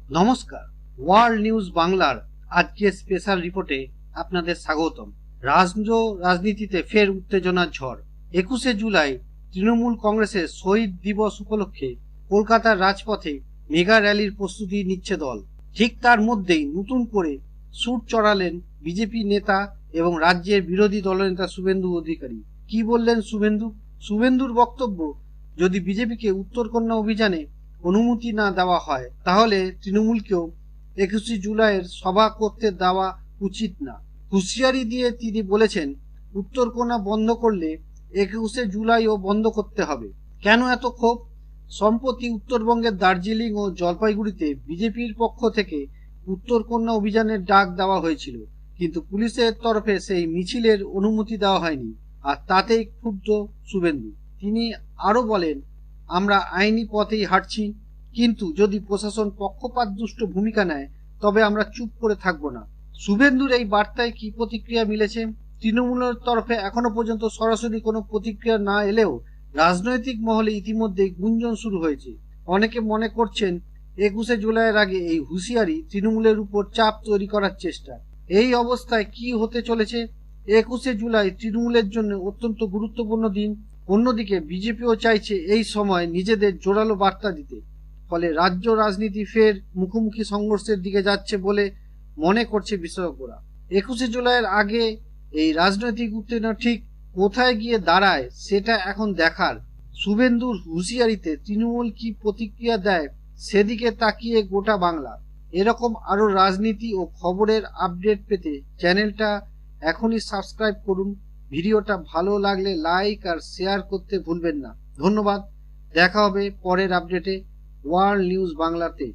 নমস্কার, world news বাংলার আজকের স্পেশাল রিপোর্টে আপনাদের স্বাগতম। রাজনীতিতে ফের উত্তেজনার ঝড়। 21শে জুলাই তৃণমূল কংগ্রেসের শহীদ দিবস উপলক্ষে কলকাতার রাজপথে মেগা র্যালির প্রস্তুতি নিচ্ছে দল। ঠিক তার মধ্যেই নতুন করে সুর চড়ালেন বিজেপি নেতা এবং রাজ্যের বিরোধী দলনেতা শুভেন্দু অধিকারী। কি বললেন শুভেন্দুর বক্তব্য, যদি বিজেপিকে উত্তরকন্যা অভিযানে অনুমতি না দেওয়া হয় তাহলে তৃণমূলকেও 21শে জুলাইয়ের সভা করতে দেওয়া উচিত না। হুঁশিয়ারি দিয়ে তিনি বলেছেন, উত্তরকন্যা বন্ধ করলে 21শে জুলাইও বন্ধ করতে হবে। কেন এত ক্ষোভ? সম্প্রতি উত্তরবঙ্গের দার্জিলিং ও জলপাইগুড়িতে বিজেপির পক্ষ থেকে উত্তরকন্যা অভিযানের ডাক দেওয়া হয়েছিল, কিন্তু পুলিশের তরফে সেই মিছিলের অনুমতি দেওয়া হয়নি, আর তাতেই ক্ষুব্ধ শুভেন্দু। তিনি আরো বলেন, আমরা আইনি পথেই হাঁটছি, কিন্তু যদি প্রশাসন পক্ষপাত দুষ্ট ভূমিকা নেয় তবে আমরা চুপ করে থাকব না। শুভেন্দুর এই বার্তায় কি প্রতিক্রিয়া মিলেছে? তৃণমূলের তরফে এখনো পর্যন্ত সরাসরি কোনো প্রতিক্রিয়া না এলেও রাজনৈতিক মহলে ইতিমধ্যেই গুঞ্জন শুরু হয়েছে। অনেকে মনে করছেন 21শে জুলাইয়ের আগে এই হুঁশিয়ারি তৃণমূলের উপর চাপ তৈরি করার চেষ্টা। এই অবস্থায় কি হতে চলেছে? 21শে জুলাই তৃণমূলের জন্য অত্যন্ত গুরুত্বপূর্ণ দিন। অন্যদিকে বিজেপিও চাইছে এই সময় নিজেদের জোরালো বার্তা দিতে। ফলে রাজ্য রাজনীতি ফের মুখোমুখি সংঘর্ষের দিকে যাচ্ছে বলে মনে করছে বিশেষজ্ঞরা। 21শে জুলাইয়ের আগে এই রাজনৈতিক উত্তেজনা ঠিক কোথায় গিয়ে দাঁড়ায় সেটা এখন দেখার। শুভেন্দুর হুঁশিয়ারিতে তৃণমূল কি প্রতিক্রিয়া দেয় সেদিকে তাকিয়ে গোটা বাংলা। এরকম আরো রাজনীতি ও খবরের আপডেট পেতে চ্যানেলটা এখনই সাবস্ক্রাইব করুন। ভিডিওটা ভালো লাগলে লাইক আর শেয়ার করতে ভুলবেন না। ধন্যবাদ। দেখা হবে পরের আপডেটে ওয়ার্ল্ড নিউজ বাংলাতে।